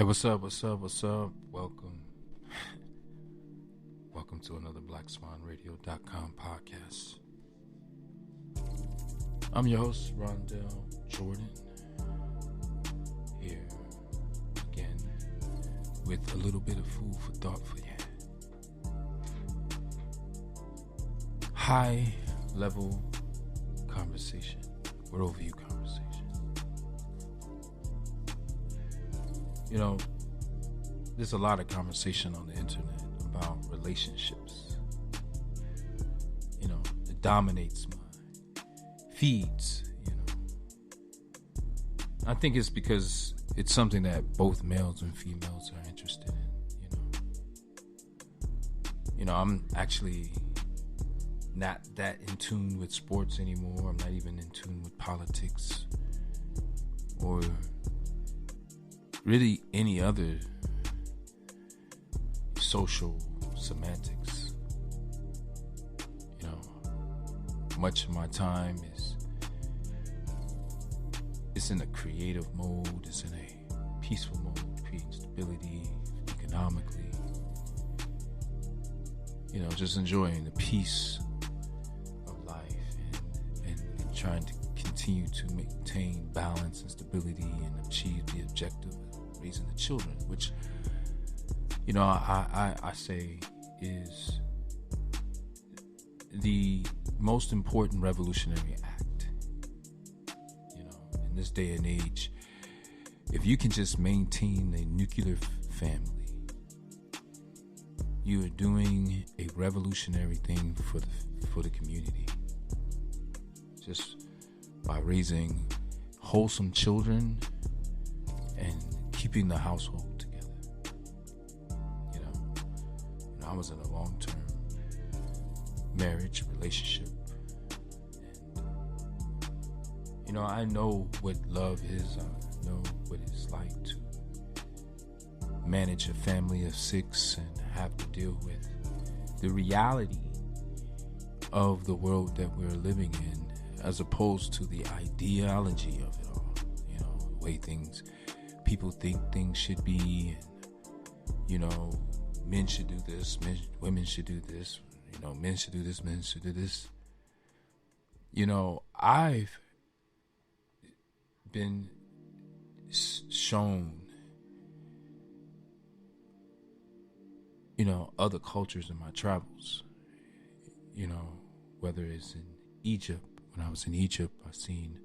Hey, what's up? What's up? What's up? Welcome. Welcome to another BlackSwanRadio.com podcast. I'm your host, Rondell Jordan, here again with a little bit of food for thought for you. High level conversation, worldview conversation. You know, there's a lot of conversation on the internet about relationships. You know, it dominates my feeds, you know. I think it's because it's something that both males and females are interested in, You know, I'm actually not that in tune with sports anymore. I'm not even in tune with politics or really any other social semantics. You know, much of my time is in a creative mode, it's in a peaceful mode, creating stability economically. You know, just enjoying the peace of life and trying to continue to maintain balance and stability and achieve the objective of raising the children, which, you know, I say is the most important revolutionary act. You know, in this day and age, if you can just maintain a nuclear family, you are doing a revolutionary thing for the community. Just by raising wholesome children and keeping the household together. You know, I was in a long-term marriage relationship, and you know, I know what love is. I know what it's like to manage a family of 6 and have to deal with the reality of the world that we're living in, as opposed to the ideology of it all. You know, the way people think things should be, and, you know, men should do this, women should do this, you know, men should do this, men should do this. You know, I've been shown, you know, other cultures in my travels, you know, whether it's in Egypt. When I was in Egypt, I seen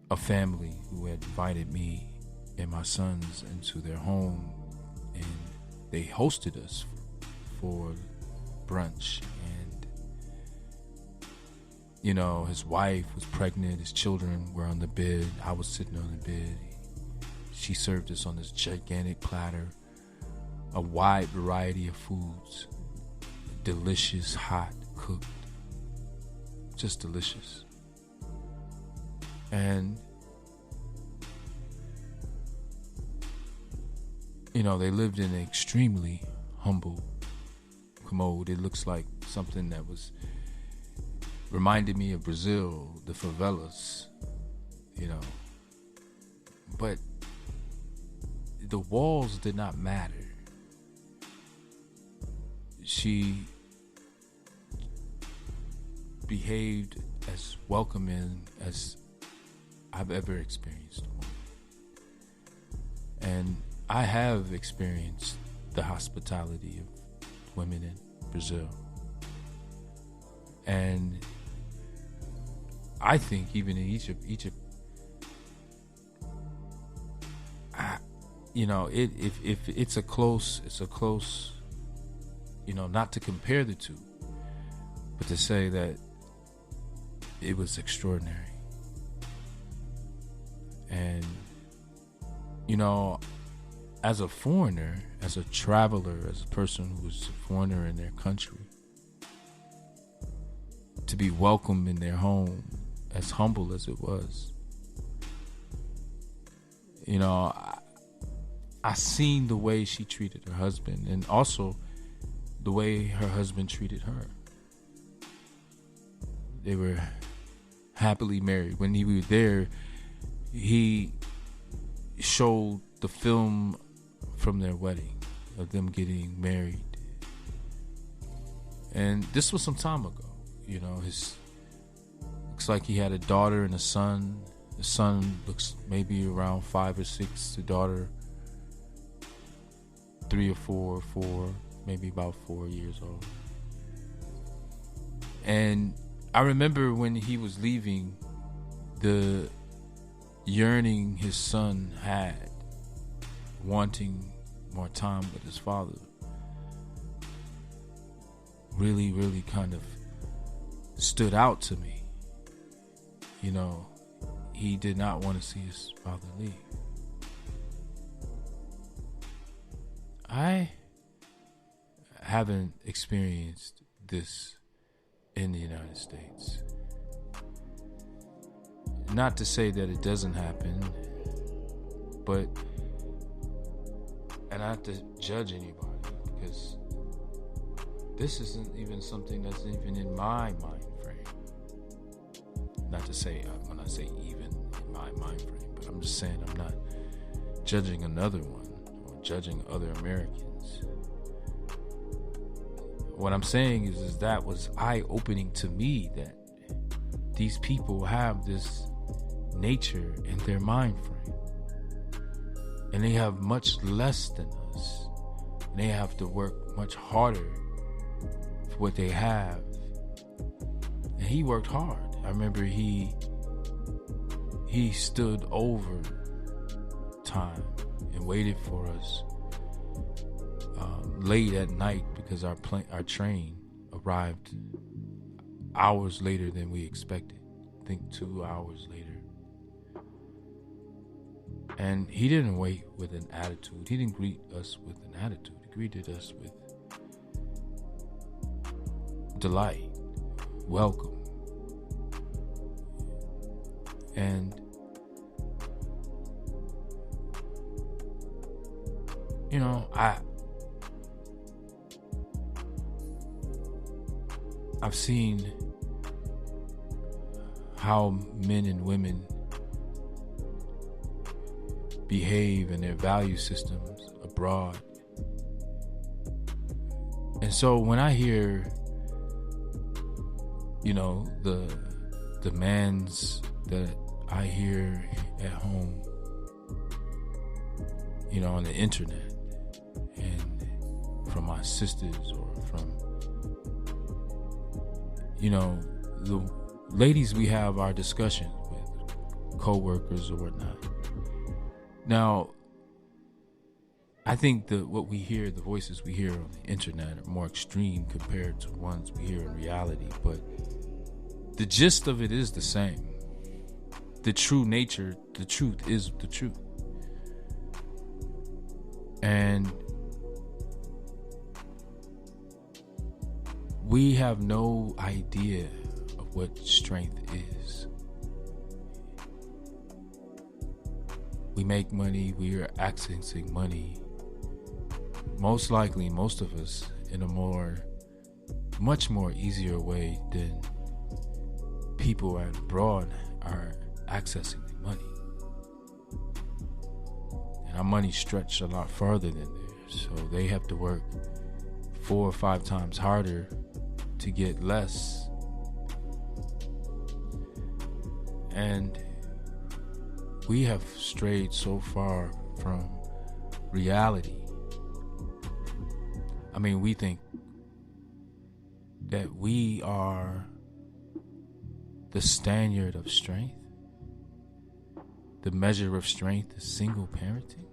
a family who had invited me and my sons into their home, and they hosted us for brunch. And, you know, his wife was pregnant, his children were on the bed, I was sitting on the bed. She served us on this gigantic platter, a wide variety of foods, delicious, hot, cooked. Just delicious. And, you know, they lived in an extremely humble commode. It looks like something that reminded me of Brazil, the favelas, you know. But the walls did not matter. She behaved as welcoming as I've ever experienced. And I have experienced the hospitality of women in Brazil. And I think even in Egypt, you know, if it's a close, you know, not to compare the two, but to say that it was extraordinary. And, you know, as a foreigner, as a traveler, as a person who was a foreigner in their country, to be welcomed in their home, as humble as it was, you know, I seen the way she treated her husband, and also the way her husband treated her. They were happily married. When he was there, he showed the film from their wedding of them getting married. And this was some time ago. Looks like he had a daughter and a son. The son looks maybe around 5 or 6. The daughter 3 or 4, maybe about 4 years old. And I remember when he was leaving, the yearning his son had, wanting more time with his father, really, really kind of stood out to me. He did not want to see his father leave. I haven't experienced this in the United States. Not to say that it doesn't happen, but, and not to judge anybody, because this isn't even something that's even in my mind frame. Not to say, when I say even in my mind frame, but I'm just saying I'm not judging another one or judging other Americans. What I'm saying is that was eye-opening to me, that these people have this nature in their mind frame, and they have much less than us, and they have to work much harder for what they have. And he worked hard. I remember he stood over time and waited for us late at night, because our train arrived hours later than we expected. I think 2 hours later. And he didn't wait with an attitude. He didn't greet us with an attitude. He greeted us with delight, welcome. And I've seen how men and women behave in their value systems abroad. And so when I hear, the demands that I hear at home, on the internet, and from my sisters, or from, the ladies we have our discussions with, co-workers or whatnot. Now, I think what we hear, the voices we hear on the internet, are more extreme compared to ones we hear in reality, but the gist of it is the same. The true nature, the truth is the truth. And we have no idea of what strength is. We make money, we are accessing money, most likely, most of us, in a much more easier way than people abroad are accessing the money. And our money stretched a lot farther than theirs, so they have to work 4 or 5 times harder to get less. And we have strayed so far from reality. I mean, we think that we are the standard of strength. The measure of strength is single parenting.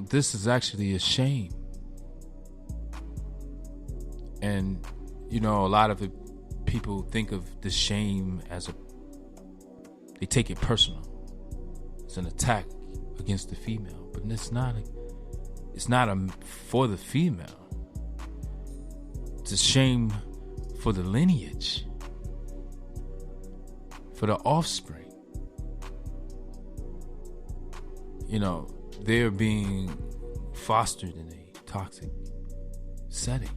This is actually a shame. And, a lot of people think of the shame as they take it personal. It's an attack against the female, but it's not for the female. It's a shame for the lineage, for the offspring. They're being fostered in a toxic setting.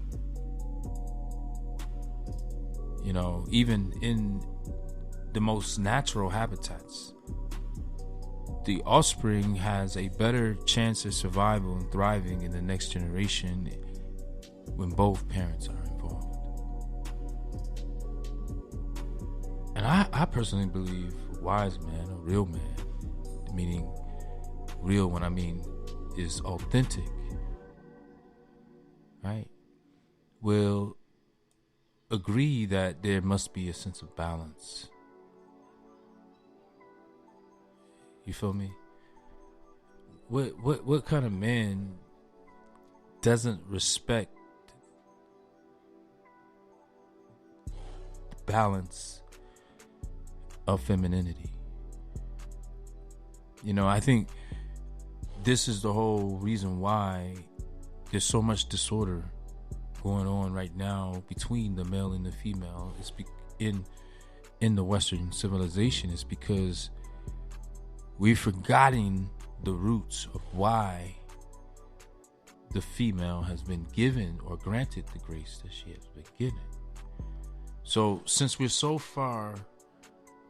Even in the most natural habitats. The offspring has a better chance of survival and thriving in the next generation when both parents are involved. And I personally believe a wise man, a real man, meaning real when I mean is authentic, right, will agree that there must be a sense of balance. You feel me? What kind of man doesn't respect the balance of femininity? You know, I think this is the whole reason why there's so much disorder going on right now between the male and the female. It's in the Western civilization. It's because we've forgotten the roots of why the female has been given or granted the grace that she has been given. So since we're so far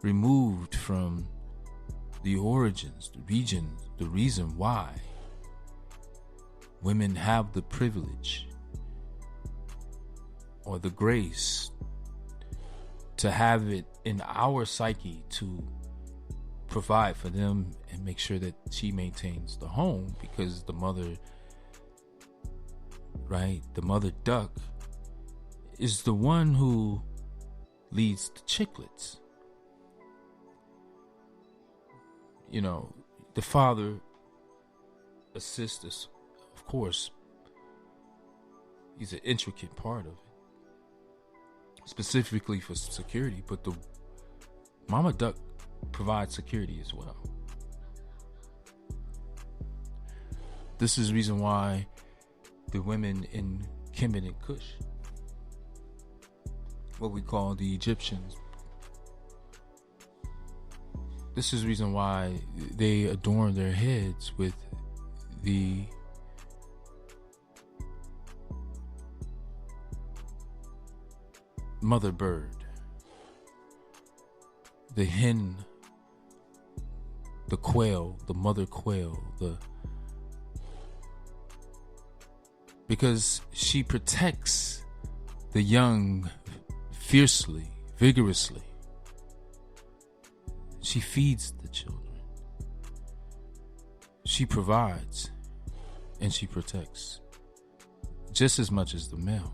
removed from the origins, the reason why women have the privilege or the grace to have it in our psyche to provide for them and make sure that she maintains the home, because the mother, right, the mother duck is the one who leads the chicklets. You know, the father assists us, of course. He's an intricate part of it, specifically for security, but the mama duck provides security as well. This is the reason why the women in Kemet and Kush, what we call the Egyptians, this is the reason why they adorn their heads with the mother bird, the hen, the quail, the mother quail, because she protects the young fiercely, vigorously. She feeds the children. She provides and she protects just as much as the male.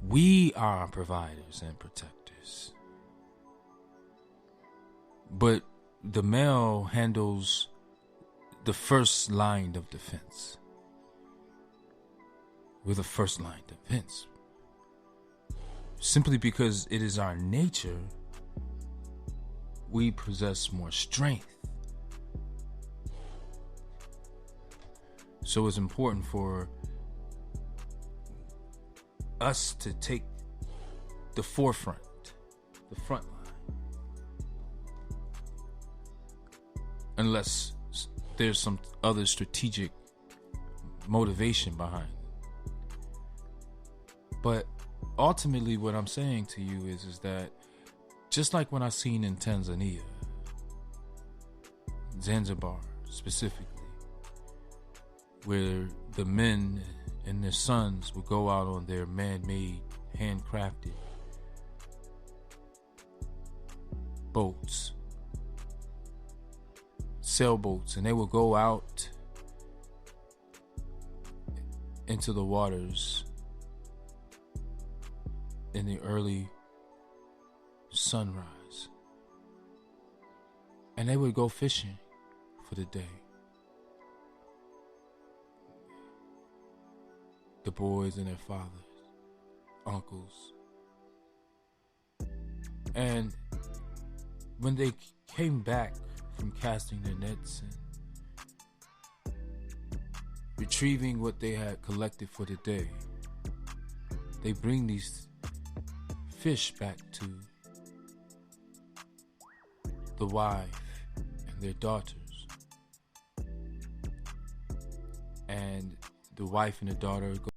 We are providers and protectors. But the male handles the first line of defense. We're the first line defense. Simply because it is our nature, we possess more strength. So it's important for us to take the forefront, the front line. Unless there's some other strategic motivation behind it. But ultimately what I'm saying to you is that just like when I seen in Tanzania, Zanzibar specifically, where the men and their sons would go out on their man-made, handcrafted boats, sailboats, and they would go out into the waters in the early sunrise, and they would go fishing for the day. The boys and their fathers, uncles. And when they came back from casting their nets and retrieving what they had collected for the day, they bring these fish back to the wife and their daughters. And the wife and the daughter go